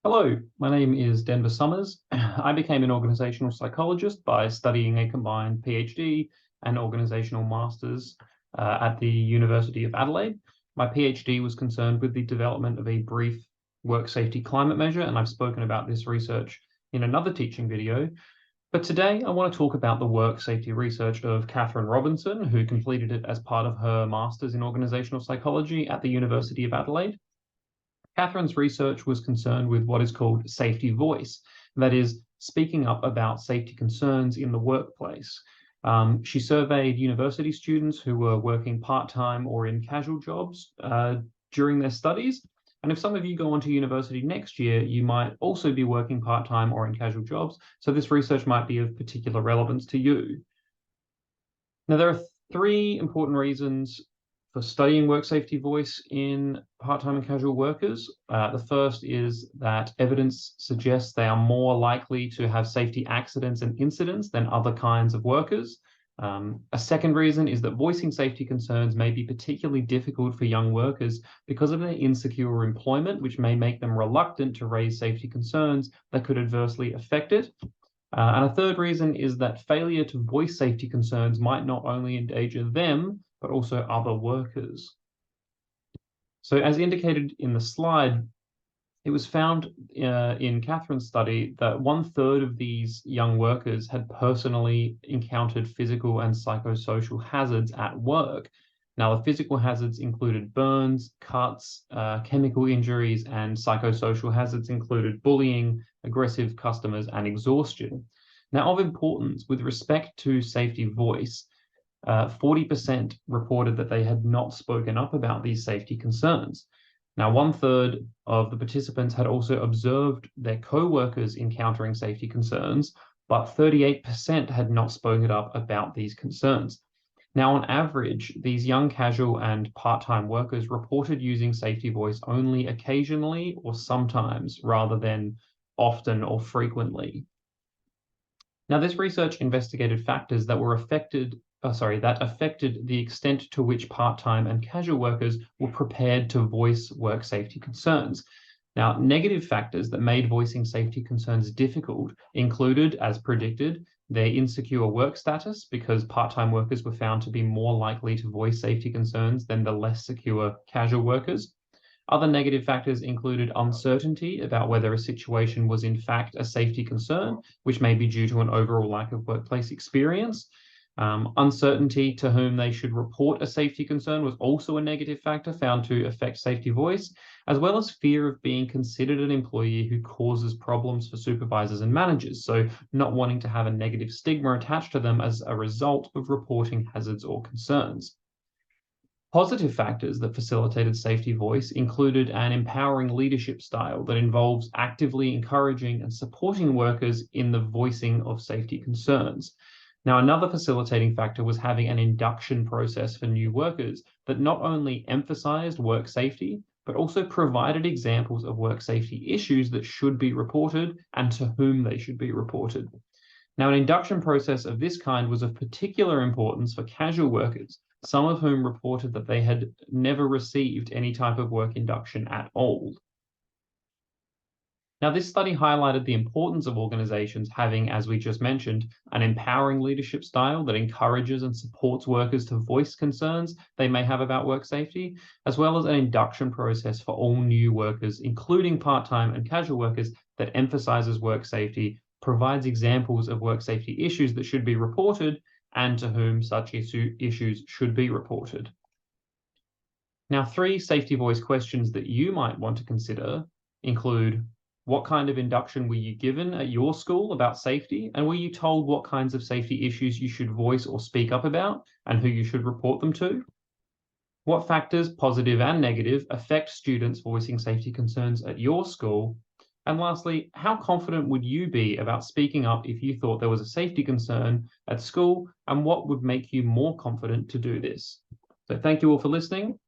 Hello, my name is Denvar Summers. I became an organisational psychologist by studying a combined PhD and organisational masters at the University of Adelaide. My PhD was concerned with the development of a brief work safety climate measure, and I've spoken about this research in another teaching video. But today I want to talk about the work safety research of Cathryn Robinson, who completed it as part of her masters in organisational psychology at the University of Adelaide. Cathryn's research was concerned with what is called safety voice, that is, speaking up about safety concerns in the workplace. She surveyed university students who were working part-time or in casual jobs during their studies. And if some of you go on to university next year, you might also be working part-time or in casual jobs. So this research might be of particular relevance to you. Now, there are three important reasons for studying work safety voice in part-time and casual workers. The first is that evidence suggests they are more likely to have safety accidents and incidents than other kinds of workers. A second reason is that voicing safety concerns may be particularly difficult for young workers because of their insecure employment, which may make them reluctant to raise safety concerns that could adversely affect it. And a third reason is that failure to voice safety concerns might not only endanger them, but also other workers. So as indicated in the slide, it was found in Cathryn's study that 1/3 of these young workers had personally encountered physical and psychosocial hazards at work. Now, the physical hazards included burns, cuts, chemical injuries, and psychosocial hazards included bullying, aggressive customers, and exhaustion. Now, of importance, with respect to safety voice, 40% reported that they had not spoken up about these safety concerns. Now, 1/3 of the participants had also observed their co-workers encountering safety concerns, but 38% had not spoken up about these concerns. Now, on average, these young casual and part-time workers reported using safety voice only occasionally or sometimes rather than often or frequently. Now, this research investigated factors that affected the extent to which part-time and casual workers were prepared to voice work safety concerns. Now, negative factors that made voicing safety concerns difficult included, as predicted, their insecure work status, because part-time workers were found to be more likely to voice safety concerns than the less secure casual workers. Other negative factors included uncertainty about whether a situation was in fact a safety concern, which may be due to an overall lack of workplace experience. Uncertainty to whom they should report a safety concern was also a negative factor found to affect safety voice, as well as fear of being considered an employee who causes problems for supervisors and managers, so not wanting to have a negative stigma attached to them as a result of reporting hazards or concerns. Positive factors that facilitated safety voice included an empowering leadership style that involves actively encouraging and supporting workers in the voicing of safety concerns. Now, another facilitating factor was having an induction process for new workers that not only emphasized work safety, but also provided examples of work safety issues that should be reported and to whom they should be reported. Now, an induction process of this kind was of particular importance for casual workers, some of whom reported that they had never received any type of work induction at all. Now, this study highlighted the importance of organizations having, as we just mentioned, an empowering leadership style that encourages and supports workers to voice concerns they may have about work safety, as well as an induction process for all new workers, including part-time and casual workers, that emphasizes work safety, provides examples of work safety issues that should be reported, and to whom such issues should be reported. Now, 3 safety voice questions that you might want to consider include: what kind of induction were you given at your school about safety? And were you told what kinds of safety issues you should voice or speak up about and who you should report them to? What factors, positive and negative, affect students voicing safety concerns at your school? And lastly, how confident would you be about speaking up if you thought there was a safety concern at school, and what would make you more confident to do this? So thank you all for listening.